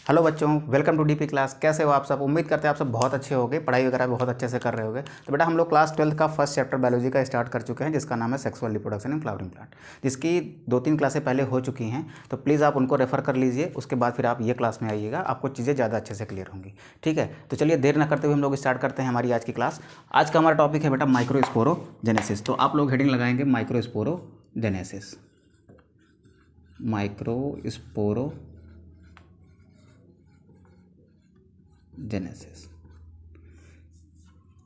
Hello बच्चों, welcome to DP class. कैसे हो आप सब? उम्मीद करते हैं आप सब बहुत अच्छे होंगे, पढ़ाई वगैरह बहुत अच्छे से कर रहे होंगे। तो बेटा हम लोग क्लास 12th का फर्स्ट चैप्टर बायोलॉजी का स्टार्ट कर चुके हैं, जिसका नाम है sexual reproduction in flowering plant, जिसकी 2-3 क्लासें पहले हो चुकी हैं। तो प्लीज़ आप उनको रेफर कर लीजिए, उसके बाद फिर आप ये क्लास में आइएगा, आपको चीज़ें ज़्यादा अच्छे से क्लियर होंगी। ठीक है, तो चलिए देर ना करते हुए हम लोग स्टार्ट करते हैं हमारी आज की क्लास। आज का हमारा टॉपिक है बेटा माइक्रोस्पोरोजेनेसिस। तो आप लोग हेडिंग लगाएंगे माइक्रोस्पोरोजेनेसिस। जेनेसिस।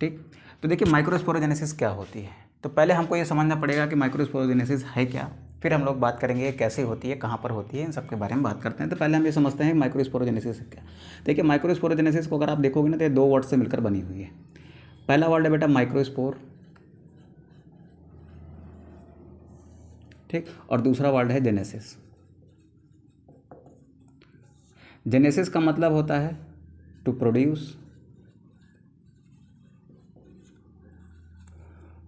ठीक, तो देखिए माइक्रोस्पोरोजेनेसिस क्या होती है। तो पहले हमको ये समझना पड़ेगा कि माइक्रोस्पोरोजेनेसिस है क्या, फिर हम लोग बात करेंगे कैसे होती है, कहाँ पर होती है, इन सब के बारे में बात करते हैं। तो पहले हम ये समझते हैं माइक्रोस्पोरोजेनेसिस है क्या। देखिए माइक्रोस्पोरोजेनेसिस को अगर आप देखोगे ना तो ये 2 वर्ड से मिलकर बनी हुई है। पहला वर्ड है बेटा माइक्रोस्पोर, ठीक, और दूसरा वर्ड है जेनेसिस। जेनेसिस का मतलब होता है टू प्रोड्यूस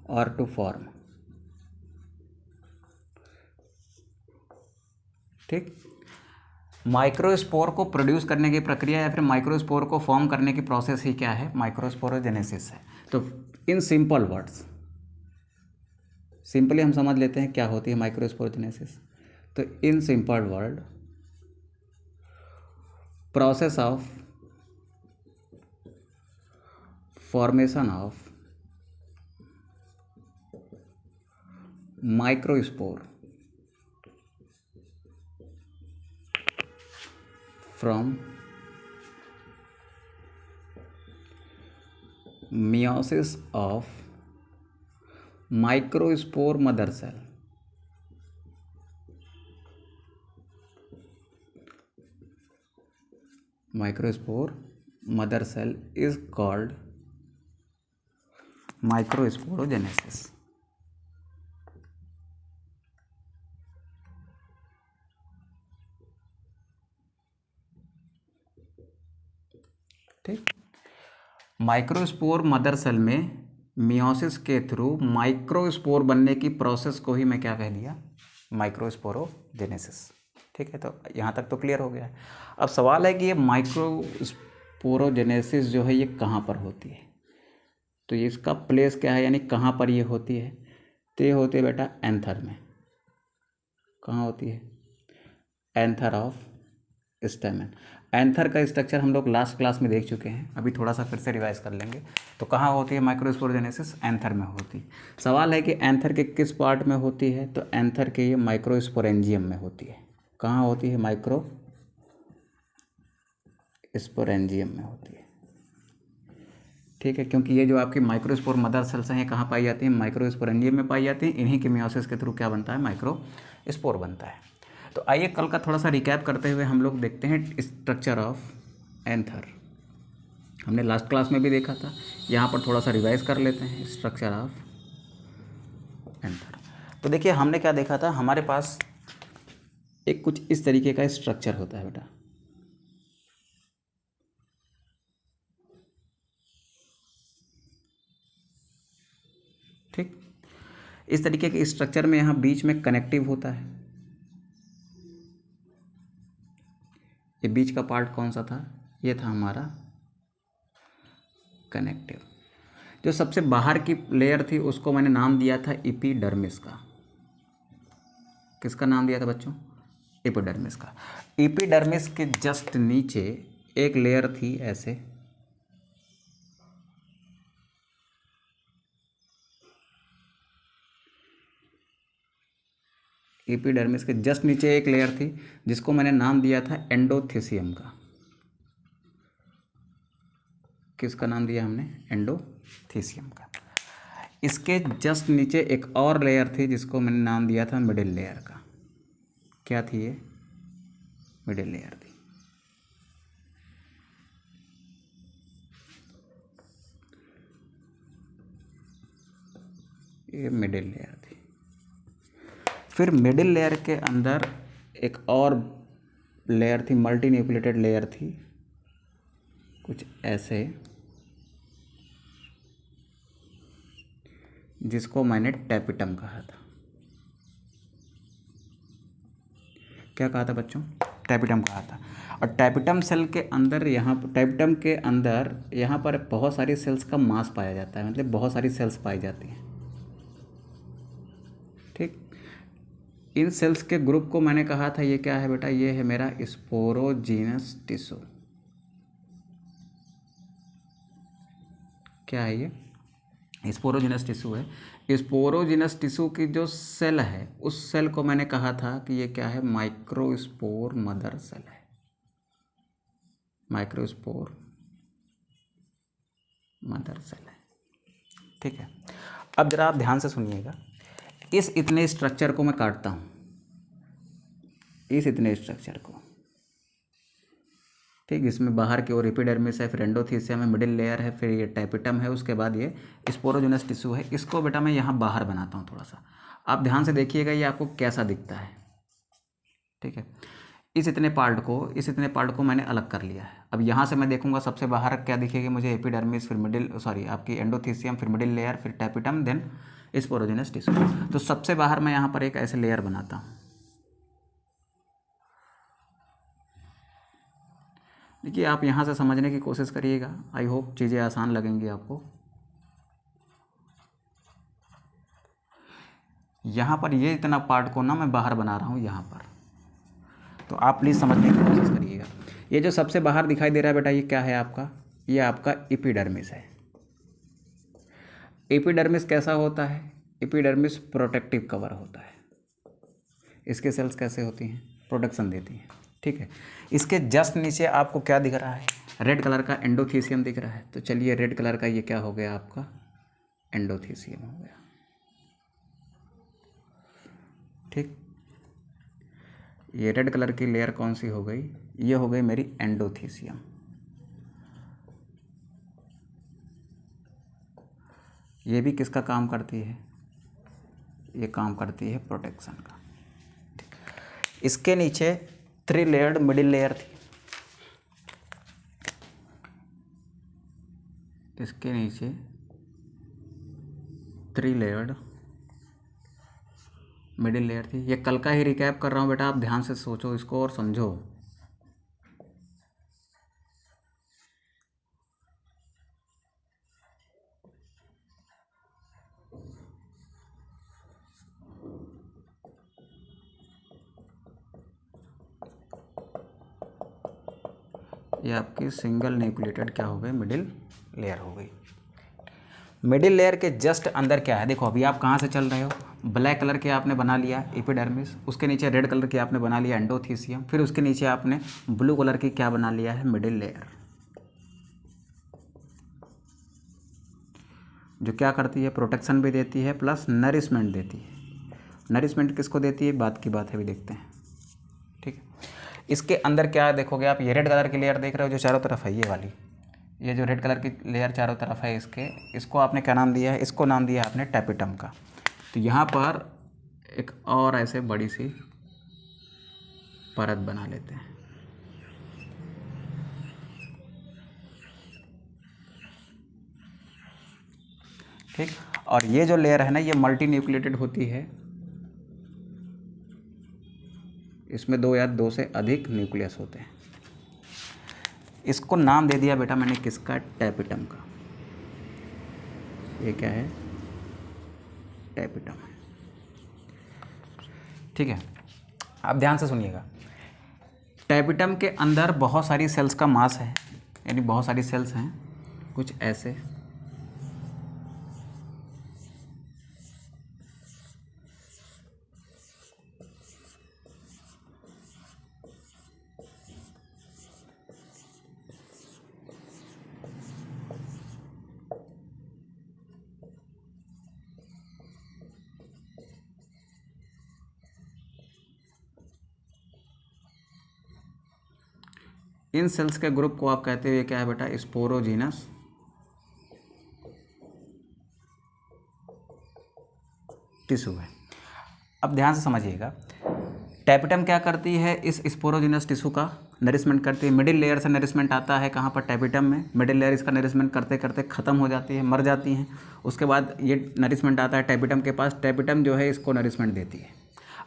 और टू फॉर्म। ठीक, माइक्रोस्पोर को प्रोड्यूस करने की प्रक्रिया या फिर माइक्रोस्पोर को फॉर्म करने की प्रोसेस ही क्या है, माइक्रोस्पोरोजेनेसिस है। तो इन सिंपल वर्ड्स, सिंपली हम समझ लेते हैं क्या होती है माइक्रोस्पोरोजेनेसिस। तो in simple word, process of formation of microspore from meiosis of microspore mother cell. Microspore mother cell is called microsporogenesis. ठीक, माइक्रोस्पोर मदर सेल में मियोसिस के थ्रू माइक्रोस्पोर बनने की प्रोसेस को ही मैं क्या कह दिया, माइक्रोस्पोरोजेनेसिस। ठीक है, तो यहाँ तक तो क्लियर हो गया है। अब सवाल है कि ये माइक्रोस्पोरोजेनेसिस जो है ये कहाँ पर होती है, तो ये इसका प्लेस क्या है, यानी कहाँ पर ये होती है। तो ये होती है बेटा एंथर में। कहाँ होती है? Anther of स्टेमन। एंथर का स्ट्रक्चर हम लोग लास्ट क्लास में देख चुके हैं, अभी थोड़ा सा फिर से रिवाइज कर लेंगे। तो कहाँ होती है माइक्रोस्पोरोजेनेसिस? एंथर में होती है। सवाल है कि एंथर के किस पार्ट में होती है, तो एंथर के ये माइक्रोस्पोरेंजियम में होती है। कहाँ होती है? माइक्रोस्पोरेंजियम में होती है। ठीक है, क्योंकि ये जो आपकी माइक्रोस्पोर मदर सेल्स हैं ये कहाँ पाई जाती हैं? माइक्रोस्पोरेंजियम में पाई जाती हैं। इन्हीं के मियोसिस के थ्रू क्या बनता है? माइक्रोस्पोर बनता है। तो आइए कल का थोड़ा सा रिकैप करते हुए हम लोग देखते हैं स्ट्रक्चर ऑफ एंथर। हमने लास्ट क्लास में भी देखा था, यहाँ पर थोड़ा सा रिवाइज कर लेते हैं स्ट्रक्चर ऑफ एंथर। तो देखिए हमने क्या देखा था, हमारे पास एक कुछ इस तरीके का स्ट्रक्चर होता है बेटा। ठीक, इस तरीके के स्ट्रक्चर में यहाँ बीच में कनेक्टिव होता है। ये बीच का पार्ट कौन सा था? ये था हमारा कनेक्टिव। जो सबसे बाहर की लेयर थी उसको मैंने नाम दिया था एपिडर्मिस का। किसका नाम दिया था बच्चों? एपिडर्मिस का। एपिडर्मिस के जस्ट नीचे एक लेयर थी ऐसे, एपिडर्मिस के जस्ट नीचे एक लेयर थी जिसको मैंने नाम दिया था एंडोथीसियम का। किसका नाम दिया हमने? एंडोथीसियम का। इसके जस्ट नीचे एक और लेयर थी जिसको मैंने नाम दिया था मिडिल लेयर का। क्या थी ये? मिडिल लेयर थी। ये मिडिल लेयर थी। फिर मिडिल लेयर के अंदर एक और लेयर थी, मल्टी न्यूक्लिएटेड लेयर थी कुछ ऐसे, जिसको मैंने टैपिटम कहा था। क्या कहा था बच्चों? टैपिटम कहा था। और टैपिटम सेल के अंदर यहाँ टैपिटम के अंदर यहाँ पर बहुत सारी सेल्स का मास पाया जाता है, मतलब बहुत सारी सेल्स पाई जाती हैं। ठीक, इन सेल्स के ग्रुप को मैंने कहा था ये क्या है बेटा, ये है मेरा स्पोरोजीनस टिश्यू। क्या है ये? स्पोरोजीनस टिश्यू है। स्पोरोजीनस टिश्यू की जो सेल है उस सेल को मैंने कहा था कि ये क्या है, माइक्रोस्पोर मदर सेल है। माइक्रोस्पोर मदर सेल है। ठीक है, अब जरा आप ध्यान से सुनिएगा। इस इतने स्ट्रक्चर को मैं काटता हूँ, इस इतने स्ट्रक्चर को। ठीक, इसमें बाहर की ओर एपिडर्मिस है, फिर एंडोथीसियम है, मिडिल लेयर है, फिर ये टैपिटम है, उसके बाद ये स्पोरोजीनस टिश्यू है। इसको बेटा मैं यहाँ बाहर बनाता हूँ थोड़ा सा। आप ध्यान से देखिएगा ये आपको कैसा दिखता है। ठीक है, इस इतने पार्ट को मैंने अलग कर लिया है। अब यहाँ से मैं देखूंगा सबसे बाहर क्या दिखेगी मुझे, एपिडर्मिस, फिर आपकी एंडोथीसियम, फिर मिडिल लेयर, फिर टैपिटम, देन स्पोरोजीनस टिश्यू। तो सबसे बाहर मैं यहाँ पर एक ऐसे लेयर बनाता हूँ। देखिए, आप यहाँ से समझने की कोशिश करिएगा, आई होप चीज़ें आसान लगेंगी आपको। यहाँ पर ये इतना पार्ट को ना मैं बाहर बना रहा हूँ यहाँ पर, तो आप प्लीज़ समझने की कोशिश करिएगा। ये जो सबसे बाहर दिखाई दे रहा है बेटा, ये क्या है आपका, ये आपका एपिडर्मिस है। एपिडर्मिस कैसा होता है? एपिडर्मिस प्रोटेक्टिव कवर होता है। इसके सेल्स कैसे होती हैं? प्रोटेक्शन देती हैं। ठीक है, इसके जस्ट नीचे आपको क्या दिख रहा है? रेड कलर का एंडोथीसियम दिख रहा है। तो चलिए, रेड कलर का ये क्या हो गया आपका, एंडोथीसियम हो गया। ठीक, ये रेड कलर की लेयर कौन सी हो गई? ये हो गई मेरी एंडोथीसियम। ये भी किसका काम करती है? ये काम करती है प्रोटेक्शन का। इसके नीचे 3 लेयर्ड मिडिल लेयर थी। इसके नीचे 3 लेयर्ड मिडिल लेयर थी। ये कल का ही रिकैप कर रहा हूँ बेटा, आप ध्यान से सोचो इसको और समझो। ये आपकी सिंगल न्यूक्लिएटेड क्या हो गई, मिडिल लेयर हो गई। मिडिल लेयर के जस्ट अंदर क्या है? देखो, अभी आप कहाँ से चल रहे हो? ब्लैक कलर के आपने बना लिया एपिडर्मिस, उसके नीचे रेड कलर की आपने बना लिया एंडोथीसियम, फिर उसके नीचे आपने ब्लू कलर की क्या बना लिया है, मिडिल लेयर, जो क्या करती है, प्रोटेक्शन भी देती है प्लस नरिशमेंट देती है। नरिशमेंट किसको देती है, बात की बात है, भी देखते हैं। ठीक है, इसके अंदर क्या देखोगे आप, ये रेड कलर की लेयर देख रहे हो जो चारों तरफ है, ये वाली, ये जो रेड कलर की लेयर चारों तरफ है इसको आपने क्या नाम दिया है? इसको नाम दिया है आपने टैपिटम का। तो यहाँ पर एक और ऐसे बड़ी सी परत बना लेते हैं। ठीक, और ये जो लेयर है ना, ये मल्टी न्यूक्लिएटेड होती है। इसमें 2 या 2 से अधिक न्यूक्लियस होते हैं। इसको नाम दे दिया बेटा मैंने किसका, टैपिटम का। ये क्या है, टैपिटम है। ठीक है, आप ध्यान से सुनिएगा। टैपिटम के अंदर बहुत सारी सेल्स का मास है, यानी बहुत सारी सेल्स हैं कुछ ऐसे। इन सेल्स के ग्रुप को आप कहते हो ये क्या है बेटा, स्पोरोजीनस टिश्यू है। अब ध्यान से समझिएगा, टैपिटम क्या करती है, इस स्पोरोजीनस टिश्यू का नरिशमेंट करती है। मिडिल लेयर से नरिशमेंट आता है कहाँ पर, टैपिटम में। मिडिल लेयर इसका नरिशमेंट करते करते ख़त्म हो जाती है, मर जाती हैं। उसके बाद ये नरिशमेंट आता है टैपिटम के पास। टैपिटम जो है इसको नरिशमेंट देती है।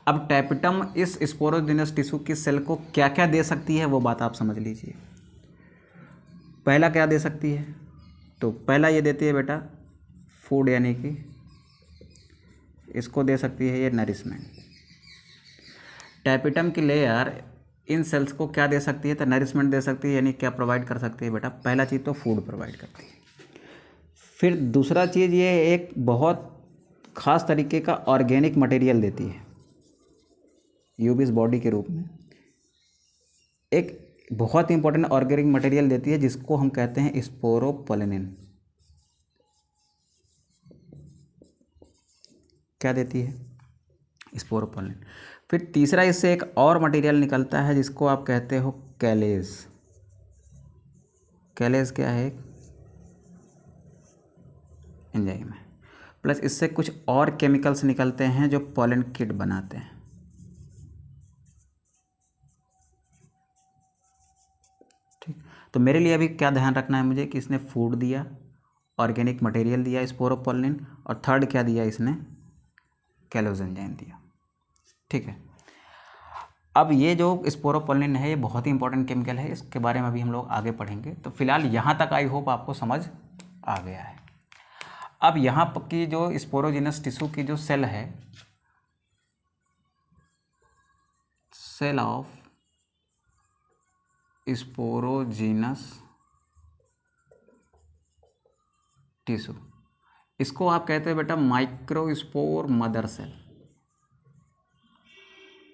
अब टैपिटम इस स्पोरोजिनस टिश्यू की सेल को क्या क्या दे सकती है वो बात आप समझ लीजिए। पहला क्या दे सकती है, तो पहला ये देती है बेटा फूड, यानी कि इसको दे सकती है ये नरिशमेंट। टैपिटम की लेयर इन सेल्स को क्या दे सकती है, तो नरिशमेंट दे सकती है, यानी क्या प्रोवाइड कर सकती है बेटा, पहला चीज़ तो फूड प्रोवाइड करती है। फिर दूसरा चीज़ ये एक बहुत ख़ास तरीके का ऑर्गेनिक मटेरियल देती है यूबिस बॉडी के रूप में। एक बहुत इंपॉर्टेंट ऑर्गेनिक मटेरियल देती है जिसको हम कहते हैं स्पोरोपोलिन। क्या देती है, स्पोरोपोलिन। फिर तीसरा इससे एक और मटेरियल निकलता है जिसको आप कहते हो कैलेज। कैलेज क्या है, एंजाइम है। प्लस इससे कुछ और केमिकल्स निकलते हैं जो पॉलन किट बनाते हैं। ठीक, तो मेरे लिए अभी क्या ध्यान रखना है मुझे कि इसने फूड दिया, ऑर्गेनिक मटेरियल दिया स्पोरोपोलिन, और थर्ड क्या दिया इसने, कैलोज एंजाइम दिया। ठीक है, अब ये जो स्पोरोपोलिन है ये बहुत ही इंपॉर्टेंट केमिकल है, इसके बारे में अभी हम लोग आगे पढ़ेंगे। तो फिलहाल यहाँ तक आई होप आपको समझ आ गया है। अब यहाँ की जो स्पोरोजिनस टिश्यू की जो सेल है, सेल ऑफ स्पोरोजिनस टिश्यू, इसको आप कहते हैं बेटा microspore mother cell.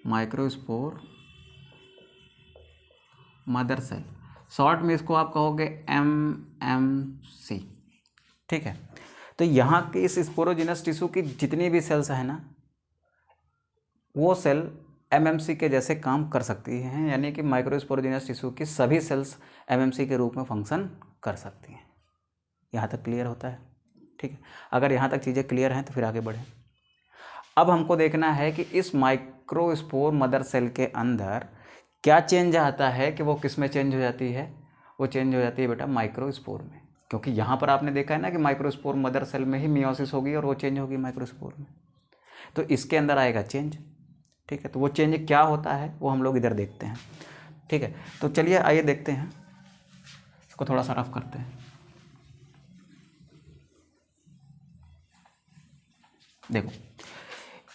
Microspore mother cell, short में इसको आप कहोगे MMC। ठीक है, तो यहाँ के इस स्पोरोजिनस टिश्यू की जितनी भी सेल्स हैं ना, वो सेल MMC के जैसे काम कर सकती हैं, यानी कि माइक्रोस्पोरोजिनस टिश्यू की सभी सेल्स MMC के रूप में फंक्शन कर सकती हैं। यहाँ तक क्लियर होता है? ठीक है, अगर यहाँ तक चीज़ें क्लियर हैं तो फिर आगे बढ़ें। अब हमको देखना है कि इस माइक्रोस्पोर मदर सेल के अंदर क्या चेंज आता है, कि वो किस में चेंज हो जाती है, वो चेंज हो जाती है बेटा माइक्रोस्पोर में। क्योंकि यहाँ पर आपने देखा है ना कि माइक्रोस्पोर मदर सेल में ही मियोसिस होगी और वो चेंज होगी माइक्रोस्पोर में, तो इसके अंदर आएगा चेंज। ठीक है, तो वो चेंज क्या होता है वो हम लोग इधर देखते हैं। ठीक है, तो चलिए आइए देखते हैं, इसको थोड़ा सा रफ करते हैं। देखो,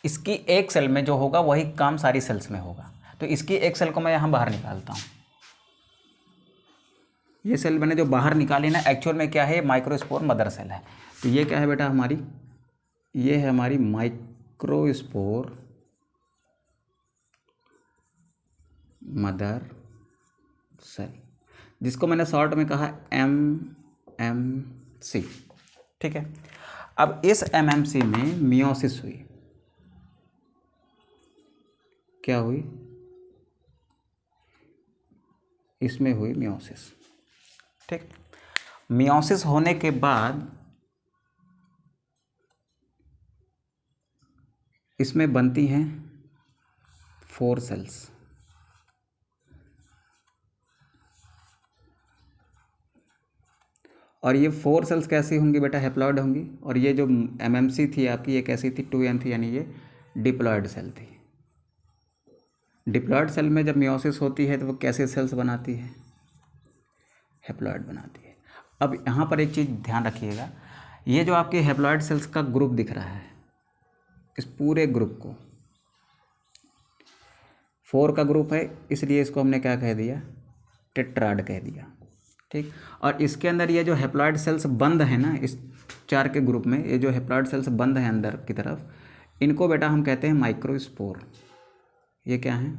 इसकी एक सेल में जो होगा वही काम सारी सेल्स में होगा, तो इसकी एक सेल को मैं यहाँ बाहर निकालता हूँ। ये सेल मैंने जो बाहर निकाली ना, एक्चुअल में क्या है, माइक्रोस्पोर मदर सेल है। तो ये क्या है बेटा हमारी, ये है हमारी माइक्रोस्पोर मदर सेल, जिसको मैंने शॉर्ट में कहा MMC। ठीक है, अब इस MMC में मियोसिस हुई। क्या हुई, इसमें हुई मियोसिस। ठीक, मियोसिस होने के बाद इसमें बनती हैं 4 सेल्स। और ये 4 सेल्स कैसी होंगी बेटा, हैप्लॉइड होंगी। और ये जो MMC थी आपकी, ये कैसी थी, 2N थी, यानी ये डिप्लॉइड सेल थी। डिप्लॉइड सेल में जब मियोसिस होती है तो वो कैसे सेल्स बनाती है, हैप्लॉइड बनाती है। अब यहाँ पर एक चीज़ ध्यान रखिएगा, ये जो आपके हैप्लॉइड सेल्स का ग्रुप दिख रहा है, इस पूरे ग्रुप को 4 का ग्रुप है, इसलिए इसको हमने क्या कह दिया, टेट्राड कह दिया। ठीक, और इसके अंदर ये जो हैप्लॉइड सेल्स बंद है ना, इस 4 के ग्रुप में ये जो हैप्लॉइड सेल्स बंद हैं अंदर की तरफ, इनको बेटा हम कहते हैं माइक्रोस्पोर। ये क्या है,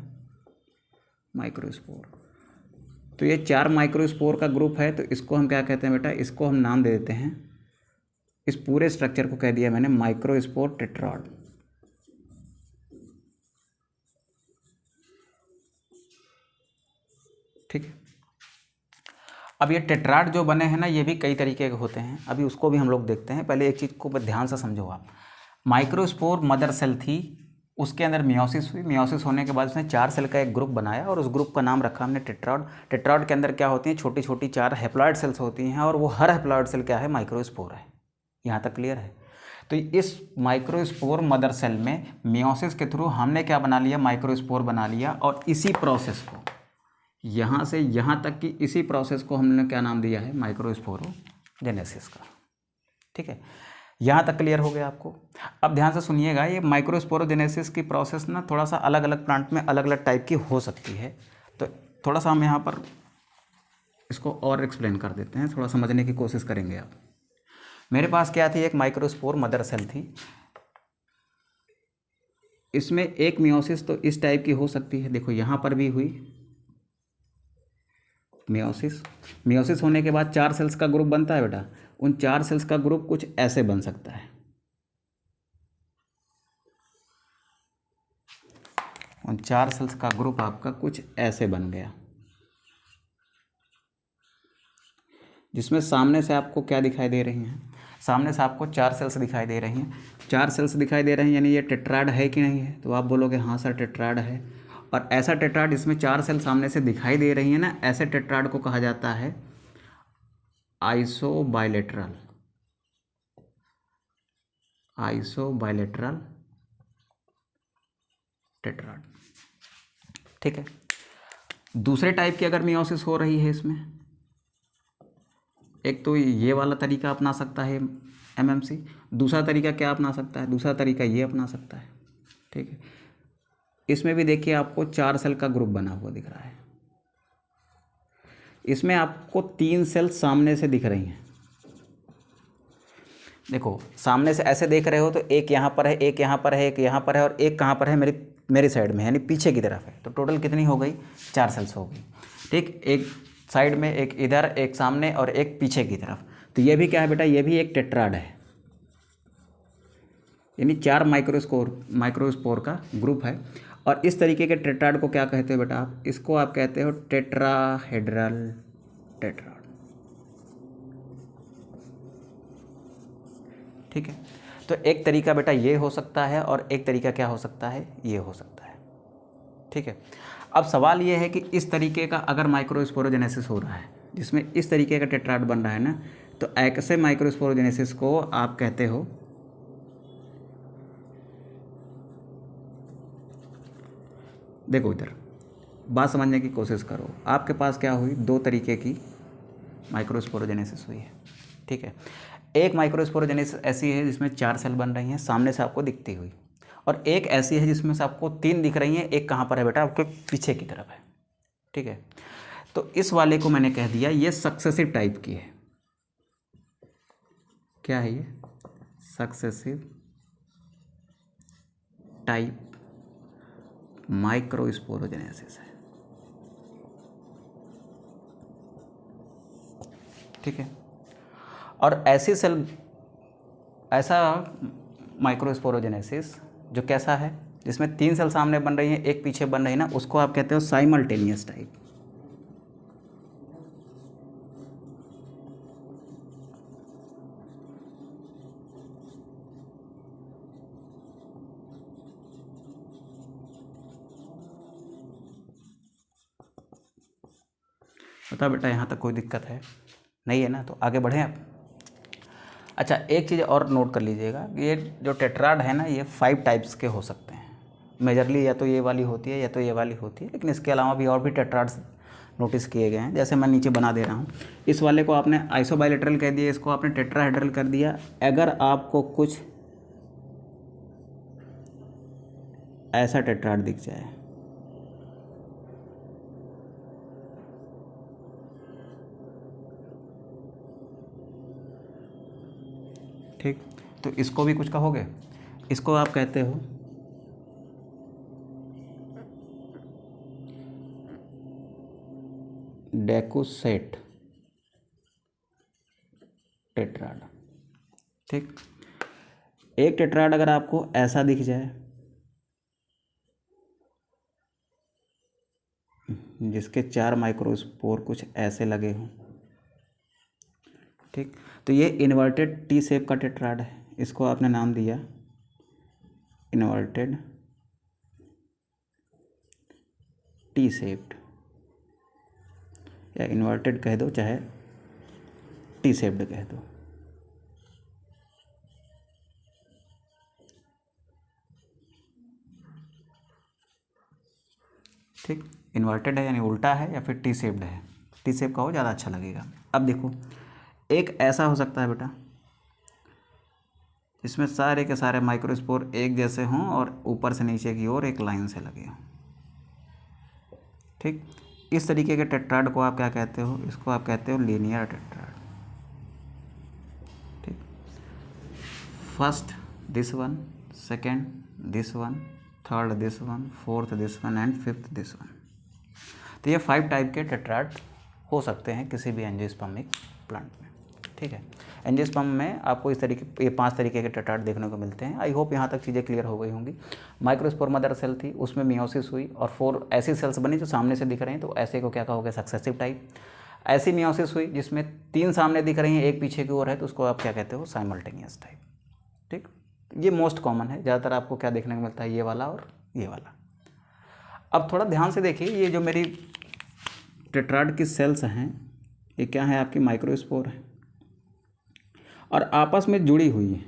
माइक्रोस्पोर। तो ये 4 माइक्रोस्पोर का ग्रुप है, तो इसको हम क्या कहते हैं बेटा, इसको हम नाम दे देते हैं, इस पूरे स्ट्रक्चर को कह दिया मैंने माइक्रोस्पोर टेट्राड। ठीक है, अब ये टेट्राड जो बने हैं ना, ये भी कई तरीके के होते हैं, अभी उसको भी हम लोग देखते हैं। पहले एक चीज़ को ध्यान से समझो आप, माइक्रोस्पोर मदर सेल थी, उसके अंदर मियोसिस हुई, मियोसिस होने के बाद उसने 4 सेल का एक ग्रुप बनाया और उस ग्रुप का नाम रखा हमने टेट्राड। टेट्राड के अंदर क्या होती हैं, छोटी छोटी 4 हैप्लॉइड सेल्स होती हैं, और वो हर हैप्लॉइड सेल क्या है, माइक्रोस्पोर है। यहाँ तक क्लियर है? तो इस माइक्रोस्पोर मदर सेल में मियोसिस के थ्रू हमने क्या बना लिया, माइक्रोस्पोर बना लिया, और इसी प्रोसेस को यहाँ से यहाँ तक की इसी प्रोसेस को हमने क्या नाम दिया है, माइक्रोस्पोरोजेनेसिस का। ठीक है, यहाँ तक क्लियर हो गया आपको। अब ध्यान से सुनिएगा, ये माइक्रोस्पोरोजेनेसिस की प्रोसेस ना थोड़ा सा अलग अलग प्लांट में अलग अलग टाइप की हो सकती है, तो थोड़ा सा हम यहाँ पर इसको और एक्सप्लेन कर देते हैं, थोड़ा समझने की कोशिश करेंगे आप। मेरे पास क्या थी, एक माइक्रोस्पोर मदर सेल थी, इसमें एक मियोसिस तो इस टाइप की हो सकती है, देखो यहाँ पर भी हुई मियोसिस। मियोसिस होने के बाद 4 सेल्स का ग्रुप बनता है बेटा, उन 4 सेल्स का ग्रुप कुछ ऐसे बन सकता है, उन 4 सेल्स का ग्रुप आपका कुछ ऐसे बन गया, जिसमें सामने से आपको क्या दिखाई दे रही हैं, सामने से आपको 4 सेल्स दिखाई दे रही हैं। 4 सेल्स दिखाई दे रही हैं, यानी ये टेट्राड है कि नहीं है, तो आप बोलोगे हाँ सर टेट्राड है। और ऐसा टेट्राड इसमें 4 सेल सामने से दिखाई दे रही हैं ना, ऐसे टेट्राड को कहा जाता है आइसोबाइलेटरल, आइसोबाइलेटरल टेट्राड। ठीक है, दूसरे टाइप की अगर मियोसिस हो रही है इसमें, एक तो ये वाला तरीका अपना सकता है एमएमसी, दूसरा तरीका क्या अपना सकता है, दूसरा तरीका ये अपना सकता है। ठीक है, इसमें भी देखिए आपको 4 सेल का ग्रुप बना हुआ दिख रहा है, इसमें आपको 3 सेल सामने से दिख रही हैं। देखो सामने से ऐसे देख रहे हो तो एक यहाँ पर है, एक यहाँ पर है, एक यहाँ पर है, और एक कहाँ पर है, मेरी साइड में, यानी पीछे की तरफ है। तो टोटल कितनी हो गई, 4 सेल्स हो गई। ठीक, एक साइड में, एक इधर, एक सामने और एक पीछे की तरफ। तो ये भी क्या है बेटा, ये भी एक टेट्राड है, यानी 4 माइक्रोस्पोर का ग्रुप है। और इस तरीके के टेट्राड को क्या कहते हो बेटा आप, इसको आप कहते हो टेट्राहेड्रल टेट्राड। ठीक है, तो एक तरीका बेटा ये हो सकता है, और एक तरीका क्या हो सकता है, ये हो सकता है। ठीक है, अब सवाल ये है कि इस तरीके का अगर माइक्रोस्पोरोजेनेसिस हो रहा है, जिसमें इस तरीके का टेट्राड बन रहा है ना, तो ऐसे माइक्रोस्पोरोजेनेसिस को आप कहते हो, देखो इधर बात समझने की कोशिश करो, आपके पास क्या हुई, 2 तरीके की माइक्रोस्पोरोजेनेसिस हुई है। ठीक है, एक माइक्रोस्पोरोजेनेसिस ऐसी है जिसमें 4 सेल बन रही हैं सामने से आपको दिखती हुई, और एक ऐसी है जिसमें से आपको 3 दिख रही हैं, एक कहाँ पर है बेटा, आपके पीछे की तरफ है। ठीक है, तो इस वाले को मैंने कह दिया ये सक्सेसिव टाइप की है। क्या है ये, सक्सेसिव टाइप माइक्रोस्पोरोजेनेसिस है। ठीक है, और ऐसी सेल, ऐसा माइक्रोस्पोरोजेनेसिस जो कैसा है, जिसमें 3 सेल सामने बन रही हैं, एक पीछे बन रही है ना, उसको आप कहते हो साइमल्टेनियस टाइप। बताओ बेटा, यहाँ तक कोई दिक्कत है, नहीं है ना, तो आगे बढ़ें आप। अच्छा, एक चीज़ और नोट कर लीजिएगा, ये जो टेट्राड है ना, ये 5 टाइप्स के हो सकते हैं मेजरली, या तो ये वाली होती है या तो ये वाली होती है, लेकिन इसके अलावा भी और भी टेट्राड्स नोटिस किए गए हैं, जैसे मैं नीचे बना दे रहा हूँ। इस वाले को आपने आइसोबाइलेटरल कह दिया, इसको आपने टेट्राहेड्रल कर दिया। अगर आपको कुछ ऐसा टेट्राड दिख जाए, ठीक, तो इसको भी कुछ कहोगे, इसको आप कहते हो डेकुसेट टेट्राड। ठीक, एक टेट्राड अगर आपको ऐसा दिख जाए, जिसके 4 माइक्रोस्पोर कुछ ऐसे लगे हों, ठीक, तो ये इन्वर्टेड टी शेप का टेट्राड है, इसको आपने नाम दिया इन्वर्टेड टी शेप्ड, या इन्वर्टेड कह दो चाहे टी शेप्ड कह दो। ठीक, इन्वर्टेड है यानी उल्टा है, या फिर टी शेप्ड है, टी शेप का हो ज़्यादा अच्छा लगेगा। अब देखो, एक ऐसा हो सकता है बेटा इसमें सारे के सारे माइक्रोस्पोर एक जैसे हों और ऊपर से नीचे की ओर एक लाइन से लगे हों। ठीक, इस तरीके के टेट्राड को आप क्या कहते हो? इसको आप कहते हो लीनियर टेट्राड। ठीक, first this one, second this one, third this one, fourth this one and fifth this one. तो ये 5 टाइप के टेट्राड हो सकते हैं किसी भी एंजियोस्पर्मिक प्लांट में। ठीक है, एंजियोस्पर्म में आपको इस तरीके, ये 5 तरीके के टेट्राड देखने को मिलते हैं। आई होप यहाँ तक चीज़ें क्लियर हो गई होंगी। माइक्रोस्पोर मदर सेल थी, उसमें मियोसिस हुई और 4 ऐसी सेल्स बनी जो सामने से दिख रही हैं, तो ऐसे को क्या कहोगे? Successive type. ऐसी मियोसिस हुई जिसमें 3 सामने दिख रही हैं, एक पीछे की ओर है, तो उसको आप क्या कहते हो? Simultaneous type. ठीक, ये मोस्ट कॉमन है, ज़्यादातर आपको क्या देखने को मिलता है? ये वाला और ये वाला। अब थोड़ा ध्यान से देखिए, ये जो मेरी टेट्राड की सेल्स हैं, ये क्या है? आपकी माइक्रोस्पोर है और आपस में जुड़ी हुई है।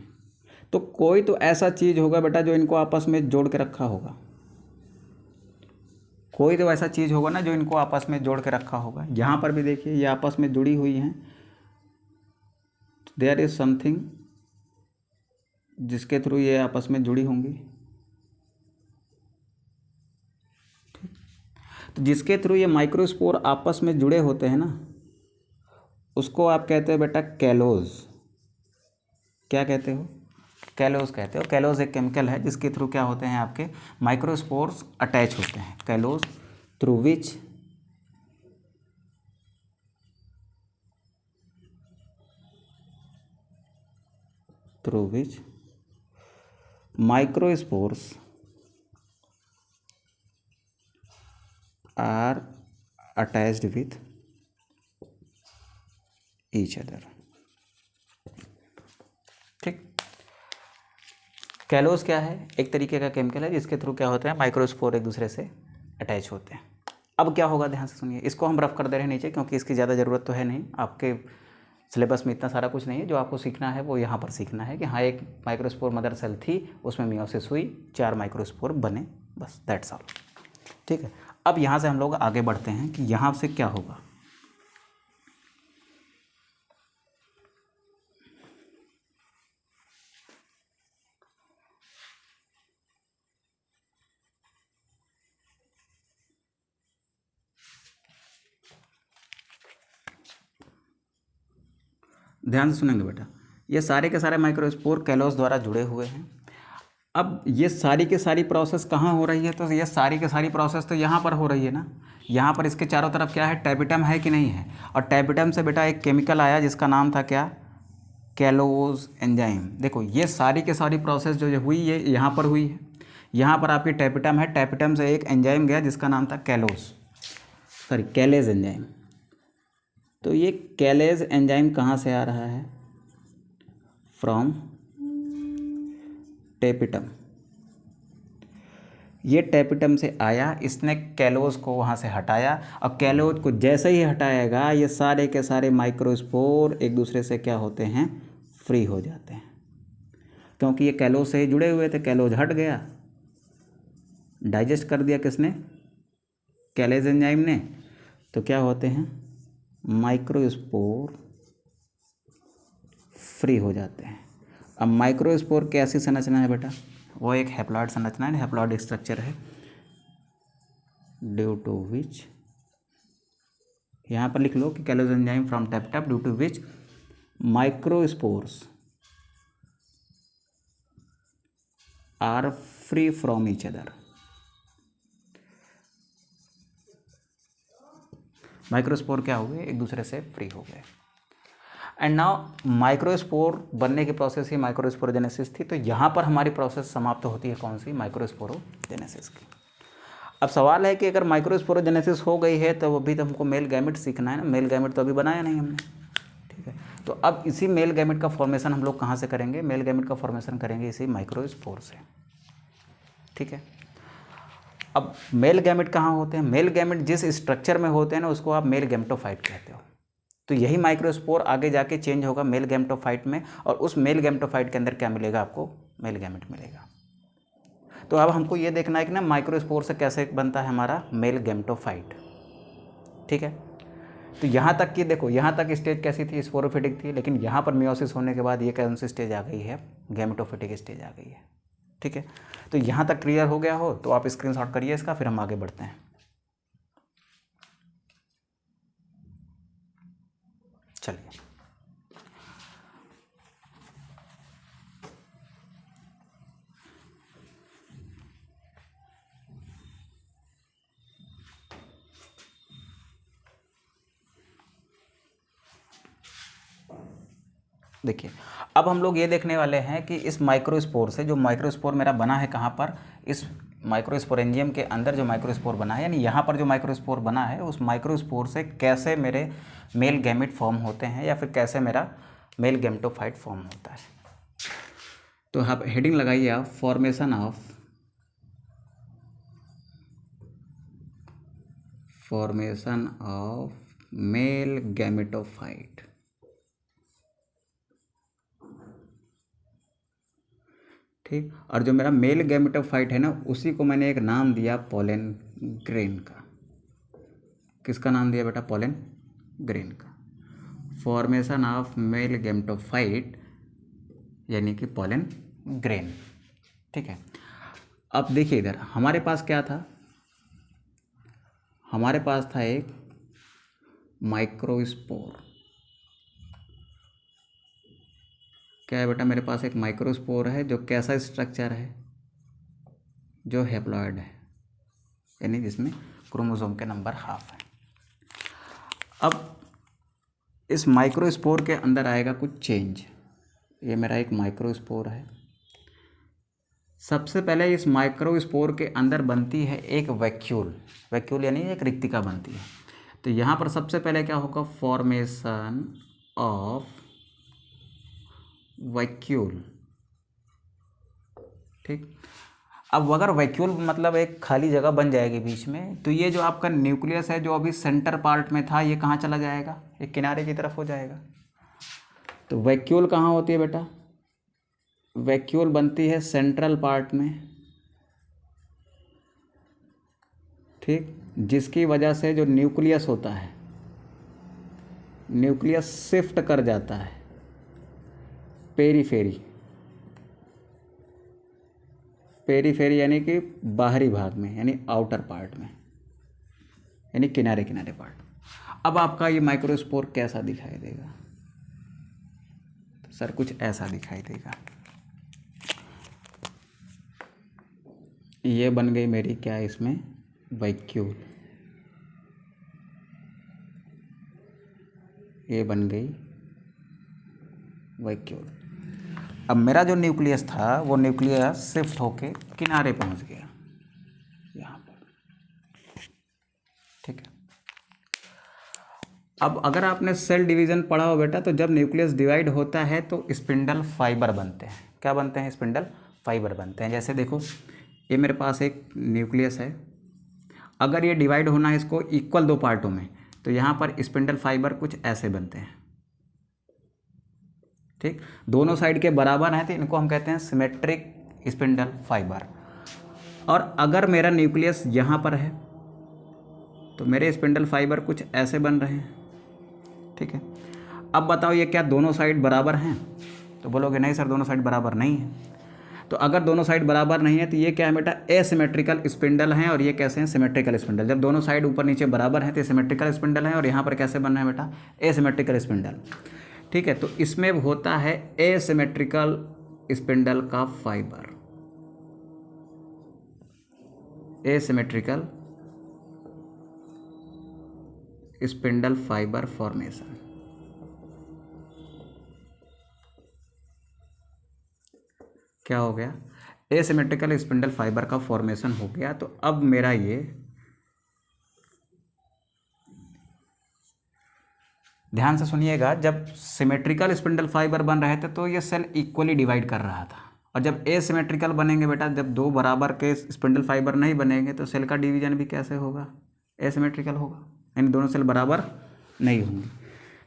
तो कोई तो ऐसा चीज़ होगा बेटा जो इनको आपस में जोड़ के रखा होगा। कोई तो ऐसा चीज़ होगा ना जो इनको आपस में जोड़ के रखा होगा। यहाँ पर भी देखिए, ये आपस में जुड़ी हुई हैं। देयर इज समथिंग जिसके थ्रू ये आपस में जुड़ी होंगी। तो जिसके थ्रू ये माइक्रोस्पोर आपस में जुड़े होते हैं ना, उसको आप कहते हो बेटा कैलोज। क्या कहते हो? कैलोज कहते हो। कैलोज एक केमिकल है जिसके थ्रू क्या होते हैं? आपके माइक्रोस्पोर्स अटैच होते हैं। Callose through which microspores are attached with each other. ठीक, कैलोज क्या है? एक तरीके का केमिकल है जिसके थ्रू क्या होते हैं? माइक्रोस्पोर एक दूसरे से अटैच होते हैं। अब क्या होगा? ध्यान से सुनिए, इसको हम रफ कर दे रहे हैं नीचे क्योंकि इसकी ज़्यादा ज़रूरत तो है नहीं, आपके सिलेबस में इतना सारा कुछ नहीं है। जो आपको सीखना है वो यहाँ पर सीखना है कि हाँ, एक माइक्रोस्पोर मदर सेल थी, उसमें मियोसिस हुई, 4 माइक्रोस्पोर बने, बस दैट्स ऑल। ठीक है, अब यहाँ से हम लोग आगे बढ़ते हैं कि यहाँ से क्या होगा। ध्यान से सुनेंगे बेटा, ये सारे के सारे माइक्रोस्पोर कैलोज द्वारा जुड़े हुए हैं। अब ये सारी की सारी प्रोसेस कहाँ हो रही है? तो ये सारी की सारी प्रोसेस तो यहाँ पर हो रही है ना। यहाँ पर इसके चारों तरफ क्या है? टैपिटम है कि नहीं है? और टैपिटम से बेटा एक केमिकल आया जिसका नाम था क्या? Callose enzyme. देखो, ये सारी की सारी प्रोसेस जो हुई ये यहाँ पर हुई है। यहाँ पर आपकी टैपिटम है, टैपिटम से एक एंजाइम गया जिसका नाम था कैलेज एंजाइम। तो ये कैलेज एंजाइम कहाँ से आ रहा है? From tapetum. ये टैपिटम से आया, इसने कैलोज को वहाँ से हटाया, और कैलोज को जैसे ही हटाएगा ये सारे के सारे माइक्रोस्पोर एक दूसरे से क्या होते हैं? फ्री हो जाते हैं। क्योंकि ये कैलोज से ही जुड़े हुए थे, कैलोज हट गया, डाइजेस्ट कर दिया किसने? कैलेज एंजाइम ने। तो क्या होते हैं? माइक्रोस्पोर फ्री हो जाते हैं। अब माइक्रोस्पोर कैसी संरचना है बेटा? वो एक हैप्लॉइड संरचना है, हैप्लॉइड स्ट्रक्चर है, ड्यू टू विच, यहाँ पर लिख लो कि callose enzyme from tapetum, due to which microspores are free from each other. Microspore क्या हो गए? एक दूसरे से फ्री हो गए। एंड नाउ माइक्रोस्पोर बनने की प्रोसेस ही माइक्रोस्पोरोजेनेसिस थी। तो यहाँ पर हमारी प्रोसेस समाप्त होती है कौन सी? माइक्रोस्पोरोजेनेसिस की। अब सवाल है कि अगर माइक्रोस्पोरोजेनेसिस हो गई है तो अभी तो हमको मेल गैमेट सीखना है ना। मेल गैमेट तो अभी बनाया नहीं हमने। ठीक है, तो अब इसी मेल गैमेट का फॉर्मेशन हम लोग कहाँ से करेंगे? मेल गैमेट का फॉर्मेशन करेंगे इसी माइक्रोस्पोर से। ठीक है, अब मेल गैमेट कहाँ होते हैं? मेल गैमेट जिस स्ट्रक्चर में होते हैं ना उसको आप मेल गैमेटोफाइट कहते हो। तो यही माइक्रोस्पोर आगे जाके चेंज होगा मेल गैमेटोफाइट में, और उस मेल गैमेटोफाइट के अंदर क्या मिलेगा आपको? मेल गैमेट मिलेगा। तो अब हमको ये देखना है कि ना माइक्रोस्पोर से कैसे बनता है हमारा मेल गैमेटोफाइट। ठीक है, तो यहाँ तक की देखो, यहाँ तक स्टेज कैसी थी, स्पोरोफिटिक थी, लेकिन यहाँ पर मियोसिस होने के बाद ये कौन सी स्टेज आ गई है, गैमेटोफिटिक स्टेज आ गई है। ठीक है, तो यहाँ तक क्लियर हो गया हो तो आप स्क्रीनशॉट करिए इसका, फिर हम आगे बढ़ते हैं। चलिए, देखिए अब हम लोग ये देखने वाले हैं कि इस माइक्रोस्पोर से, जो माइक्रोस्पोर मेरा बना है कहाँ पर, इस माइक्रोस्पोरेंजियम के अंदर जो माइक्रोस्पोर बना है, यानी यहाँ पर जो माइक्रोस्पोर बना है, उस माइक्रोस्पोर से कैसे मेरे मेल गैमेट फॉर्म होते हैं, या फिर कैसे मेरा मेल गैमेटोफाइट फॉर्म होता है। तो आप हेडिंग लगाइए आप, फॉर्मेशन ऑफ मेल गैमेटोफाइट। ठीक, और जो मेरा मेल गैमेटोफाइट है ना, उसी को मैंने एक नाम दिया पोलन ग्रेन का। किसका नाम दिया बेटा, पोलन ग्रेन का। फॉर्मेशन ऑफ मेल गैमेटोफाइट यानी कि पोलन ग्रेन। ठीक है, अब देखिए इधर हमारे पास क्या था, हमारे पास था एक माइक्रोस्पोर। क्या है बेटा, मेरे पास एक माइक्रोस्पोर है जो कैसा स्ट्रक्चर है, जो हैप्लॉइड है, यानी जिसमें क्रोमोसोम के नंबर हाफ है। अब इस माइक्रोस्पोर के अंदर आएगा कुछ चेंज। ये मेरा एक माइक्रोस्पोर है। सबसे पहले इस माइक्रोस्पोर के अंदर बनती है एक वैक्यूल, वैक्यूल यानी एक रिक्तिका बनती है। तो यहाँ पर सबसे पहले क्या होगा, फॉर्मेशन ऑफ वैक्यूल। ठीक, अब अगर वैक्यूल मतलब एक खाली जगह बन जाएगी बीच में, तो ये जो आपका न्यूक्लियस है जो अभी सेंटर पार्ट में था, ये कहाँ चला जाएगा, एक किनारे की तरफ हो जाएगा। तो वैक्यूल कहाँ होती है बेटा, वैक्यूल बनती है सेंट्रल पार्ट में। ठीक, जिसकी वजह से जो न्यूक्लियस होता है, न्यूक्लियस शिफ्ट कर जाता है पेरीफेरी, पेरीफेरी यानी कि बाहरी भाग में, यानी आउटर पार्ट में, यानी किनारे किनारे पार्ट। अब आपका ये माइक्रोस्पोर कैसा दिखाई देगा, तो सर कुछ ऐसा दिखाई देगा। ये बन गई मेरी क्या, इसमें वैक्यूल, ये बन गई वैक्यूल। अब मेरा जो न्यूक्लियस था, वो न्यूक्लियस शिफ्ट होके किनारे पहुंच गया यहाँ पर। ठीक है, अब अगर आपने सेल डिवीज़न पढ़ा हो बेटा, तो जब न्यूक्लियस डिवाइड होता है तो स्पिंडल फाइबर बनते हैं। क्या बनते हैं, स्पिंडल फाइबर बनते हैं। जैसे देखो, ये मेरे पास एक न्यूक्लियस है, अगर ये डिवाइड होना है इसको इक्वल दो पार्टों में, तो यहाँ पर स्पिंडल फाइबर कुछ ऐसे बनते हैं। ठीक, दोनों साइड के बराबर हैं तो इनको हम कहते हैं सिमेट्रिक स्पिंडल फाइबर। और अगर मेरा न्यूक्लियस यहाँ पर है तो मेरे स्पिंडल फाइबर कुछ ऐसे बन रहे हैं। ठीक है, अब बताओ ये क्या दोनों साइड बराबर हैं, तो बोलोगे नहीं सर दोनों साइड बराबर नहीं है। तो अगर दोनों साइड बराबर नहीं है तो ये क्या है बेटा, एसिमेट्रिकल स्पिंडल हैं, और ये कैसे हैं, सिमेट्रिकल स्पिंडल। जब दोनों साइड ऊपर नीचे बराबर हैं तो सिमेट्रिकल स्पिंडल हैं, और यहाँ पर कैसे बन रहे हैं बेटा, एसिमेट्रिकल स्पिंडल। ठीक है, तो इसमें होता है एसिमेट्रिकल स्पिंडल का fibre, asymmetrical spindle fibre formation. क्या हो गया, एसिमेट्रिकल स्पिंडल फाइबर का फॉर्मेशन हो गया। तो अब मेरा ये ध्यान से सुनिएगा, जब सिमेट्रिकल स्पिंडल फाइबर बन रहे थे तो ये सेल इक्वली डिवाइड कर रहा था, और जब एसिमेट्रिकल बनेंगे बेटा, जब दो बराबर के स्पिंडल फाइबर नहीं बनेंगे तो सेल का डिवीजन भी कैसे होगा, एसिमेट्रिकल होगा, यानी दोनों सेल बराबर नहीं होंगे।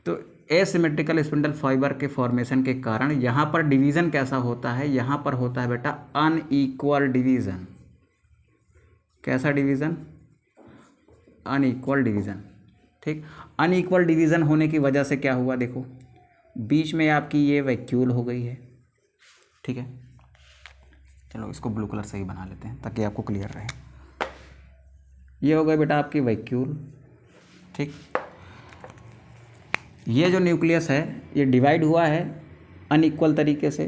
तो एसिमेट्रिकल स्पिंडल फाइबर के फॉर्मेशन के कारण यहाँ पर डिवीज़न कैसा होता है, यहाँ पर होता है बेटा अनइक्वल डिवीज़न। कैसा डिवीज़न? Unequal division. ठीक, अनइक्वल डिवीज़न होने की वजह से क्या हुआ, देखो बीच में आपकी ये वैक्यूल हो गई है। ठीक है, चलो इसको ब्लू कलर से ही बना लेते हैं ताकि आपको क्लियर रहे। ये हो गई बेटा आपकी वैक्यूल। ठीक, ये जो न्यूक्लियस है ये डिवाइड हुआ है अनइक्वल तरीके से,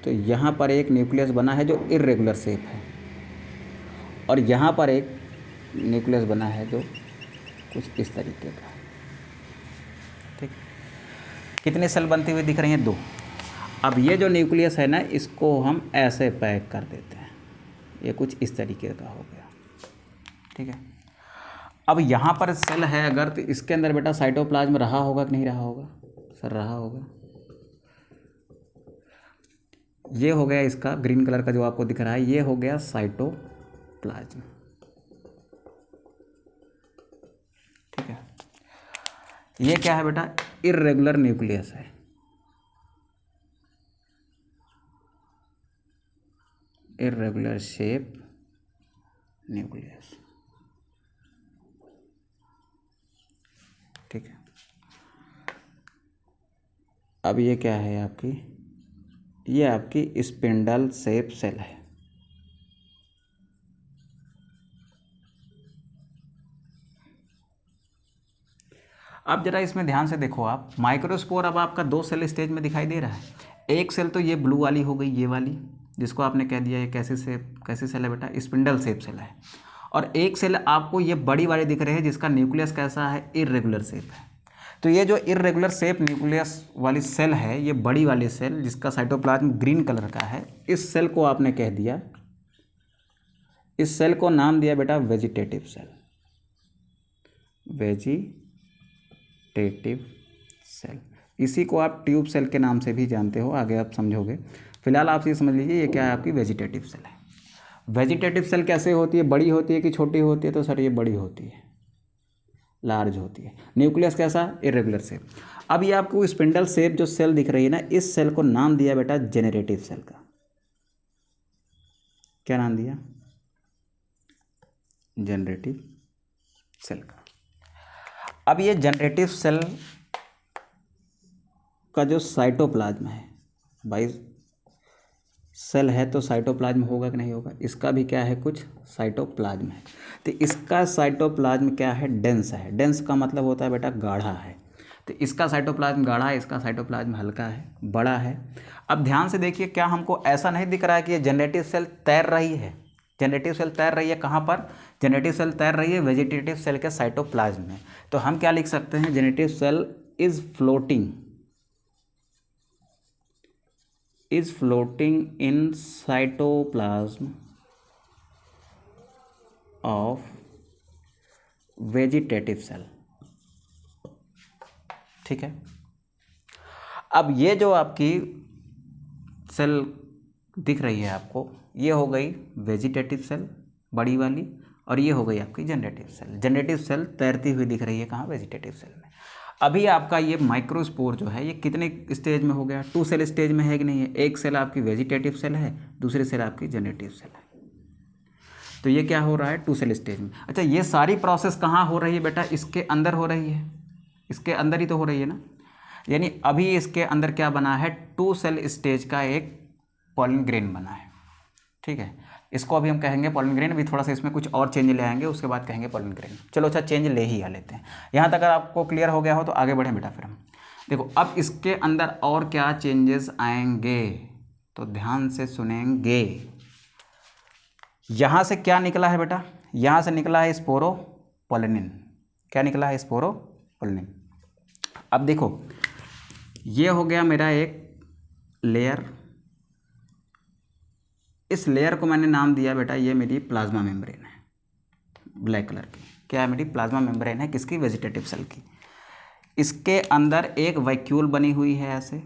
तो यहाँ पर एक न्यूक्लियस बना है जो इर्रेगुलर शेप है, और यहाँ पर एक न्यूक्लियस बना है जो कुछ इस तरीके का है। ठीक, कितने सेल बनते हुए दिख रही हैं? 2। अब ये जो न्यूक्लियस है ना, इसको हम ऐसे पैक कर देते हैं, ये कुछ इस तरीके का हो गया। ठीक है, अब यहाँ पर सेल है अगर, तो इसके अंदर बेटा साइटोप्लाज्म रहा होगा कि नहीं रहा होगा? सर रहा होगा। ये हो गया इसका ग्रीन कलर का जो आपको दिख रहा है, ये हो गया साइटोप्लाज्म। ठीक है, ये क्या है बेटा? इर्रेगुलर न्यूक्लियस है। Irregular shape nucleus. ठीक है, अब ये क्या है आपकी? ये आपकी स्पिंडल शेप सेल है। अब जरा इसमें ध्यान से देखो आप, माइक्रोस्पोर अब आपका 2 सेल स्टेज में दिखाई दे रहा है। एक सेल तो ये ब्लू वाली हो गई, ये वाली, जिसको आपने कह दिया ये कैसी सेल है बेटा? स्पिंडल शेप सेल है। और एक सेल आपको ये बड़ी वाली दिख रही है जिसका न्यूक्लियस कैसा है? इर्रेगुलर शेप है। तो ये जो इर्रेगुलर शेप न्यूक्लियस वाली सेल है, ये बड़ी वाली सेल जिसका साइटोप्लाज्म ग्रीन कलर का है, इस सेल को आपने कह दिया, इस सेल को नाम दिया बेटा वेजिटेटिव सेल। वेजिटेटिव सेल, इसी को आप ट्यूब सेल के नाम से भी जानते हो, आगे आप समझोगे। फिलहाल आप ये समझ लीजिए ये क्या है? आपकी वेजिटेटिव सेल है। वेजिटेटिव सेल कैसे होती है? बड़ी होती है कि छोटी होती है? तो सर ये बड़ी होती है, लार्ज होती है। न्यूक्लियस कैसा? Irregular shape. अब ये आपको स्पिंडल शेप जो सेल दिख रही है ना, इस सेल को नाम दिया बेटा जेनरेटिव सेल का। क्या नाम दिया? जनरेटिव सेल का। अब ये जनरेटिव सेल का जो साइटोप्लाज्म है भाई, सेल है तो साइटोप्लाज्म होगा कि नहीं होगा? इसका भी क्या है? कुछ साइटोप्लाज्म है। तो इसका साइटोप्लाज्म क्या है? डेंस है। डेंस का मतलब होता है बेटा गाढ़ा है। तो इसका साइटोप्लाज्म गाढ़ा है, इसका साइटोप्लाज्म हल्का है, बड़ा है। अब ध्यान से देखिए, क्या हमको ऐसा नहीं दिख रहा है कि ये जनरेटिव सेल तैर रही है? जनरेटिव सेल तैर रही है कहाँ पर? जनरेटिव सेल तैर रही है वेजिटेटिव सेल के साइटोप्लाज्म में। तो हम क्या लिख सकते हैं? Generative cell is floating in cytoplasm of vegetative cell। ठीक है, अब ये जो आपकी सेल दिख रही है आपको, ये हो गई वेजिटेटिव सेल बड़ी वाली, और ये हो गई आपकी जनरेटिव सेल। जनरेटिव सेल तैरती हुई दिख रही है कहाँ? वेजिटेटिव सेल में। अभी आपका ये माइक्रोस्पोर जो है ये कितने स्टेज में हो गया? 2 सेल स्टेज में है कि नहीं है? एक सेल आपकी वेजिटेटिव सेल है, दूसरी सेल आपकी जनरेटिव सेल है। तो ये क्या हो रहा है? 2 सेल स्टेज में। अच्छा, ये सारी प्रोसेस कहाँ हो रही है बेटा? इसके अंदर हो रही है, इसके अंदर ही तो हो रही है ना। यानी अभी इसके अंदर क्या बना है? 2 सेल स्टेज का एक पॉलन ग्रेन बना है। ठीक है, इसको अभी हम कहेंगे पॉलन ग्रेन। अभी थोड़ा सा इसमें कुछ और चेंज ले आएंगे, उसके बाद कहेंगे पॉलन ग्रेन। चलो अच्छा, चेंज ले ही आ लेते हैं। यहाँ तक अगर आपको क्लियर हो गया हो तो आगे बढ़ें बेटा। फिर हम देखो अब इसके अंदर और क्या चेंजेस आएंगे, तो ध्यान से सुनेंगे। यहाँ से क्या निकला है बेटा? यहाँ से निकला है स्पोरोपोलिन। क्या निकला है? स्पोरोपोलिन। अब देखो, ये हो गया मेरा एक लेयर। इस लेयर को मैंने नाम दिया बेटा, ये मेरी प्लाज्मा मेम्ब्रेन है, ब्लैक कलर की। क्या है? मेरी प्लाज्मा मेम्ब्रेन है, किसकी? वेजिटेटिव सेल की। इसके अंदर एक वैक्यूल बनी हुई है ऐसे।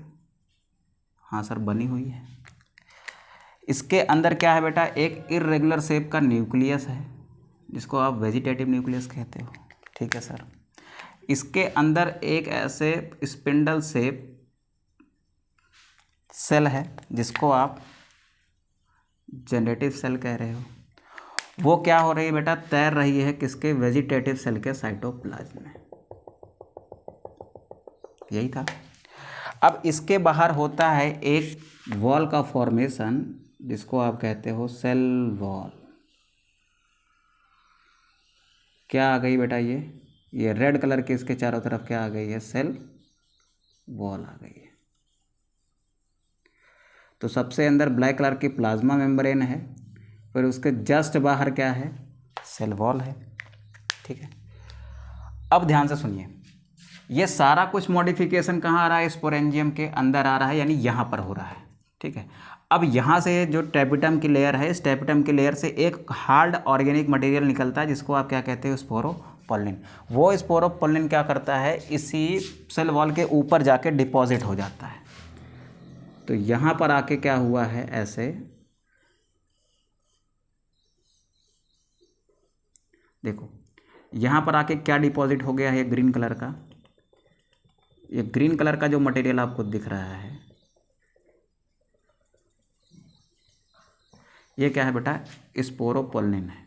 हाँ सर, बनी हुई है। इसके अंदर क्या है बेटा? एक इर्रेगुलर शेप का न्यूक्लियस है, जिसको आप वेजिटेटिव न्यूक्लियस कहते हो। ठीक है सर। इसके अंदर एक ऐसे स्पिंडल शेप सेल है, जिसको आप जनरेटिव सेल कह रहे हो। वो क्या हो रही है बेटा, तैर रही है किसके, वेजिटेटिव सेल के साइटोप्लाज्म में। यही था। अब इसके बाहर होता है एक वॉल का फॉर्मेशन जिसको आप कहते हो सेल वॉल। क्या आ गई बेटा, ये रेड कलर के इसके चारों तरफ क्या आ गई है, सेल वॉल आ गई है। तो सबसे अंदर ब्लैक कलर की प्लाज्मा मेम्ब्रेन है, फिर उसके जस्ट बाहर क्या है, सेल वॉल है। ठीक है, अब ध्यान से सुनिए, ये सारा कुछ मॉडिफिकेशन कहाँ आ रहा है, स्पोरेंजियम के अंदर आ रहा है, यानी यहाँ पर हो रहा है। ठीक है, अब यहाँ से जो टेपिटम की लेयर है, इस टेपिटम की लेयर से एक हार्ड ऑर्गेनिक मटेरियल निकलता है जिसको आप क्या कहते हो, स्पोरोपोलिन। वो स्पोरोपोलिन क्या करता है, इसी सेल वॉल के ऊपर जाके डिपॉजिट हो जाता है। तो यहाँ पर आके क्या हुआ है, ऐसे देखो, यहाँ पर आके क्या डिपॉजिट हो गया है, ग्रीन कलर का, ये ग्रीन कलर का जो मटेरियल आपको दिख रहा है, ये क्या है बेटा, स्पोरोपोलिन है।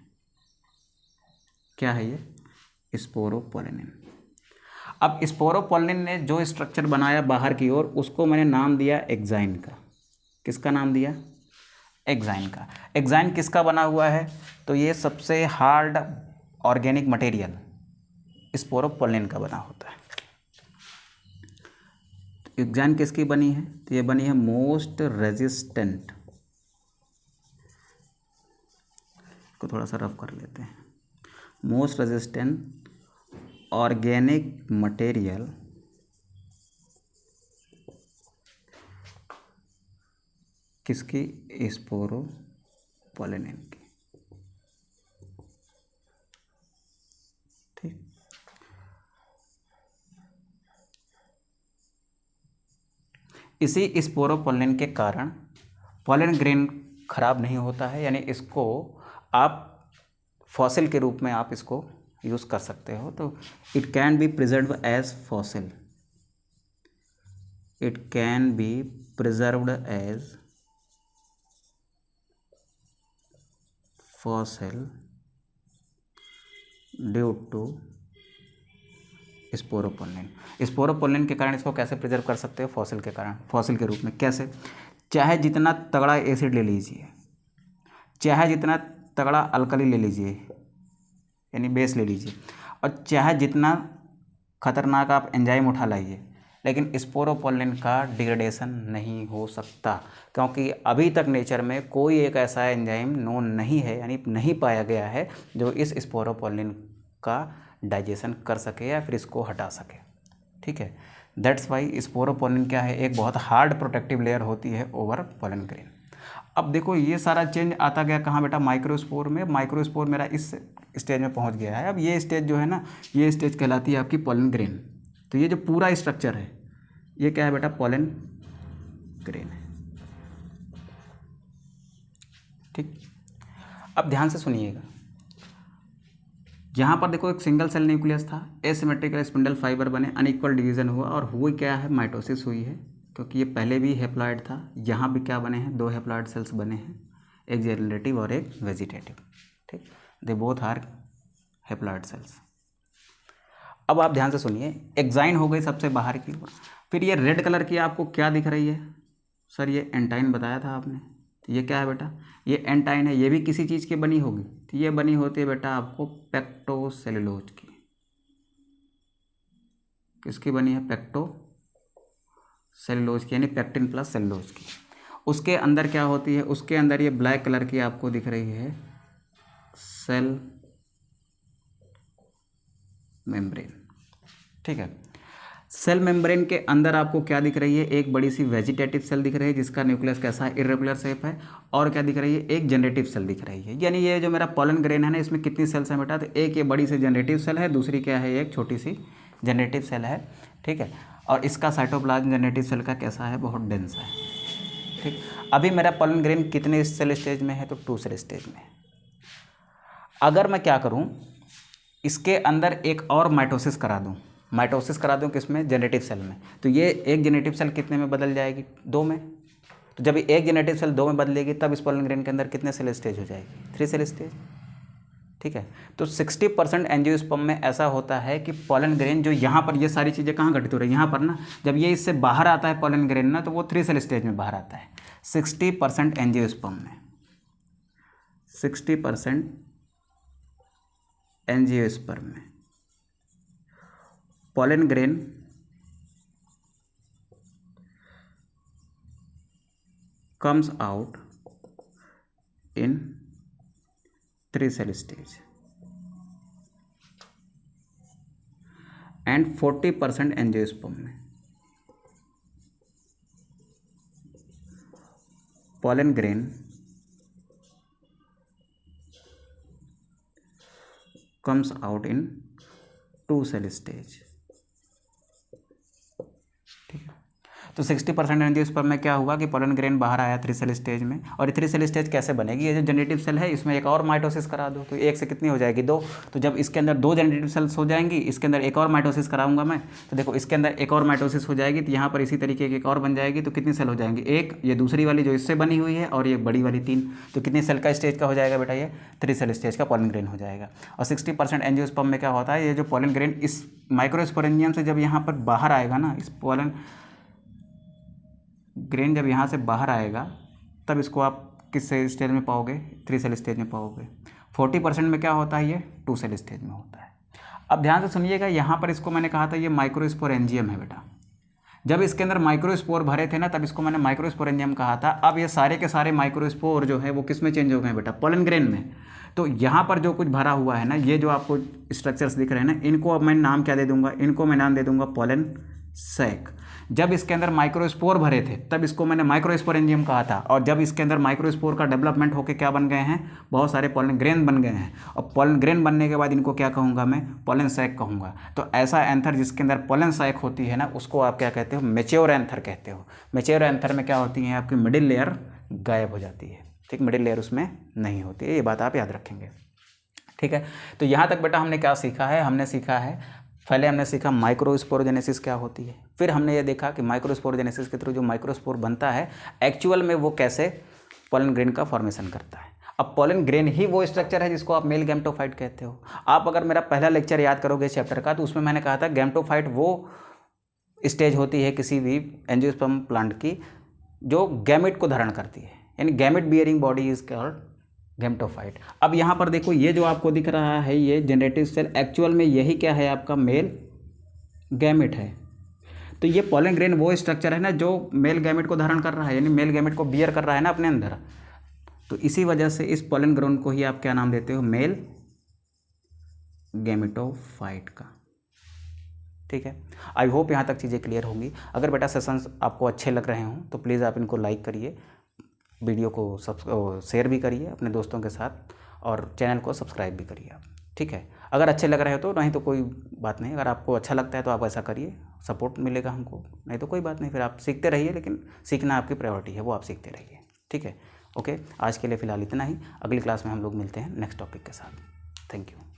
क्या है ये, स्पोरोपोलिन। अब स्पोरोपोलिन ने जो स्ट्रक्चर बनाया बाहर की ओर, उसको मैंने नाम दिया एक्साइन का। किसका नाम दिया, एक्साइन का। एक्साइन किसका बना हुआ है, तो ये सबसे हार्ड ऑर्गेनिक मटेरियल स्पोरोपोलिन का बना होता है। एक्साइन किसकी बनी है, तो ये बनी है मोस्ट रेजिस्टेंट, को थोड़ा सा रफ कर लेते हैं, मोस्ट रेजिस्टेंट ऑर्गेनिक मटेरियल किसकी, स्पोरोपोलिन की। ठीक, इसी स्पोरोपोलिन के कारण पोलिन ग्रेन खराब नहीं होता है, यानी इसको आप फॉसिल के रूप में आप इसको यूज़ कर सकते हो। तो it can be preserve as fossil, it can be preserved as fossil due to sporopollenin. Sporopollenin के कारण इसको कैसे प्रिजर्व कर सकते हो, फॉसिल के कारण, फॉसिल के रूप में। कैसे, चाहे जितना तगड़ा एसिड ले लीजिए, चाहे जितना तगड़ा अल्कली ले लीजिए, यानी बेस ले लीजिए, और चाहे जितना खतरनाक आप एंजाइम उठा लाइए, लेकिन स्पोरोपोलिन का डिग्रेडेशन नहीं हो सकता, क्योंकि अभी तक नेचर में कोई एक ऐसा एंजाइम नोन नहीं है, यानी नहीं पाया गया है जो इस स्पोरोपोलिन का डाइजेशन कर सके या फिर इसको हटा सके। ठीक है, दैट्स वाई स्पोरोपोलिन क्या है, एक बहुत हार्ड प्रोटेक्टिव लेयर होती है ओवर पोलन ग्रेन। अब देखो, ये सारा चेंज आता गया कहाँ बेटा, माइक्रोस्पोर में। माइक्रोस्पोर मेरा इस स्टेज में पहुंच गया है। अब ये स्टेज जो है ना, ये स्टेज कहलाती है आपकी पोलन ग्रेन। तो ये जो पूरा स्ट्रक्चर है, ये क्या है बेटा, पोलन ग्रेन है। ठीक, अब ध्यान से सुनिएगा, यहाँ पर देखो एक सिंगल सेल न्यूक्लियस था, एसिमेट्रिकल स्पिंडल फाइबर बने, अनइक्वल डिवीजन हुआ, और हुई क्या है, माइटोसिस हुई है, क्योंकि ये पहले भी हेप्लॉइड था। यहाँ भी क्या बने हैं, दो हेप्लॉइड सेल्स बने हैं, एक जनरेटिव और एक वेजिटेटिव। ठीक, they both are haploid cells. अब आप ध्यान से सुनिए, एक्साइन हो गई सबसे बाहर की ओर, फिर ये रेड कलर की आपको क्या दिख रही है, सर ये एंटाइन बताया था आपने, तो ये क्या है बेटा, ये एंटाइन है। ये भी किसी चीज़ की बनी होगी, तो ये बनी होती है बेटा आपको पेक्टोसेलुलोज की। किसकी बनी है, पेक्टोसेलुलोज की, यानी पेक्टिन प्लस सेलुलोज की। उसके अंदर क्या होती है, उसके अंदर ये ब्लैक कलर की आपको दिख रही है सेल मेम्ब्रेन। ठीक है, सेल मेम्ब्रेन के अंदर आपको क्या दिख रही है, एक बड़ी सी वेजिटेटिव सेल दिख रही है जिसका न्यूक्लियस कैसा है, इर्रेगुलर शेप है, और क्या दिख रही है, एक जनरेटिव सेल दिख रही है। यानी ये जो मेरा पोलन ग्रेन है ना, इसमें कितनी सेल्स हैं बेटा, तो एक ये बड़ी सी जनरेटिव सेल है, दूसरी क्या है, एक छोटी सी जनरेटिव सेल है। ठीक है, और इसका साइटोप्लाज्म जनरेटिव सेल का कैसा है, बहुत डेंस है। ठीक, अभी मेरा पोलन ग्रेन कितने सेल स्टेज में है, तो 2 सेल स्टेज में। अगर मैं क्या करूँ, इसके अंदर एक और माइटोसिस करा दूं, किसमें, जनरेटिव सेल में, तो ये एक जनरेटिव सेल कितने में बदल जाएगी, 2 में। तो जब एक जनरेटिव सेल 2 में बदलेगी, तब इस पोलन ग्रेन के अंदर कितने सेल स्टेज हो जाएगी, 3 सेल स्टेज। ठीक है। तो 60% एंजियोस्पर्म में ऐसा होता है कि पॉलन ग्रेन जो यहाँ पर ये सारी चीज़ें कहाँ घटित हो रही है, यहाँ पर ना, जब ये इससे बाहर आता है पॉलन ग्रेन ना, तो वो 3 सेल स्टेज में बाहर आता है। 60% एंजियोस्पर्म में, 60% एंजियोस्पर्म में pollen grain comes out in 3 cell stage and 40% angiosperm में pollen grain comes out in 2 cell stage। ठीक है। तो 60% एंजियोस्पर्म में क्या हुआ कि पॉलन ग्रेन बाहर आया 3 सेल स्टेज में। और ये 3 सेल स्टेज कैसे बनेगी, ये जो जनरेटिव सेल है इसमें एक और माइटोसिस करा दो, तो एक से कितनी हो जाएगी, 2। तो जब इसके अंदर 2 जनरेटिव सेल्स हो जाएंगी, इसके अंदर एक और माइटोसिस कराऊंगा मैं, तो देखो इसके अंदर एक और माइटोसिस हो जाएगी, तो यहाँ पर इसी तरीके की एक और बन जाएगी। तो कितनी सेल हो जाएंगी, एक ये दूसरी वाली जो इससे बनी हुई है और ये बड़ी वाली 3। तो कितनी सेल का स्टेज का हो जाएगा बेटा, ये 3 सेल स्टेज का पॉलन ग्रेन हो जाएगा। और 60% एंजियोस्पर्म में क्या होता है, ये जो पॉलन ग्रेन इस माइक्रोस्पोरेंजियम से जब यहाँ पर बाहर आएगा ना, इस पॉलन ग्रेन जब यहाँ से बाहर आएगा, तब इसको आप किस सेल स्टेज में पाओगे, 3 सेल स्टेज में पाओगे। 40% में क्या होता है, ये 2 सेल स्टेज में होता है। अब ध्यान से सुनिएगा, यहाँ पर इसको मैंने कहा था ये माइक्रोस्पोरेंजियम है बेटा। जब इसके अंदर माइक्रोस्पोर भरे थे ना, तब इसको मैंने माइक्रोस्पोरेंजियम कहा था। अब ये सारे के सारे माइक्रोस्पोर जो है वो किस में चेंज हो गए बेटा, पॉलन ग्रेन में। तो यहाँ पर जो कुछ भरा हुआ है ना, ये जो आपको स्ट्रक्चर्स दिख रहे हैं ना, इनको अब मैं नाम क्या दे दूंगा, इनको मैं नाम दे दूंगा पॉलन सैक। जब इसके अंदर माइक्रोस्पोर भरे थे तब इसको मैंने माइक्रोस्पोरेंजियम कहा था, और जब इसके अंदर माइक्रोस्पोर का डेवलपमेंट होकर क्या बन गए हैं, बहुत सारे पॉलन ग्रेन बन गए हैं। और पॉलन ग्रेन बनने के बाद इनको क्या कहूँगा मैं, पॉलन सैक कहूँगा। तो ऐसा एंथर जिसके अंदर पॉलन सैक होती है ना, उसको आप क्या कहते हो, मैच्योर एंथर कहते हो। मैच्योर एंथर में क्या होती है, आपकी मिडिल लेयर गायब हो जाती है। ठीक, मिडिल लेयर उसमें नहीं होती है, ये बात आप याद रखेंगे। ठीक है। तो यहाँ तक बेटा हमने क्या सीखा है, हमने सीखा है, पहले हमने सीखा माइक्रोस्पोरोजेनेसिस क्या होती है, फिर हमने ये देखा कि माइक्रोस्पोरोजेनेसिस के थ्रू जो माइक्रोस्पोर बनता है एक्चुअल में वो कैसे पॉलन ग्रेन का फॉर्मेशन करता है। अब पॉलन ग्रेन ही वो स्ट्रक्चर है जिसको आप मेल गैमेटोफाइट कहते हो। आप अगर मेरा पहला लेक्चर याद करोगे चैप्टर का, तो उसमें मैंने कहा था गैमेटोफाइट वो स्टेज होती है किसी भी एंजियोस्पर्म प्लांट की जो गैमेट को धारण करती है, यानी gamete bearing body is called gametophyte. अब यहाँ पर देखो, ये जो आपको दिख रहा है ये जनरेटिव सेल, एक्चुअल में यही क्या है, आपका मेल गैमेट है। तो ये पॉलन ग्रेन वो स्ट्रक्चर है ना जो मेल गैमेट को धारण कर रहा है, यानी मेल गैमेट को बियर कर रहा है ना अपने अंदर। तो इसी वजह से इस पॉलन ग्रेन को ही आप क्या नाम देते हो, मेल गैमेटोफाइट का। ठीक है। आई होप यहाँ तक चीज़ें क्लियर होंगी। अगर बेटा सेशंस आपको अच्छे लग रहे हों तो प्लीज़ आप इनको लाइक करिए, वीडियो को शेयर भी करिए अपने दोस्तों के साथ, और चैनल को सब्सक्राइब भी करिए आप। ठीक है। अगर अच्छे लग रहे हो तो, नहीं तो कोई बात नहीं, अगर आपको अच्छा लगता है तो आप ऐसा करिए, सपोर्ट मिलेगा हमको, नहीं तो कोई बात नहीं, फिर आप सीखते रहिए, लेकिन सीखना आपकी प्रायोरिटी है, वो आप सीखते रहिए। ठीक है। ओके, आज के लिए फ़िलहाल इतना ही। अगली क्लास में हम लोग मिलते हैं नेक्स्ट टॉपिक के साथ। Thank you.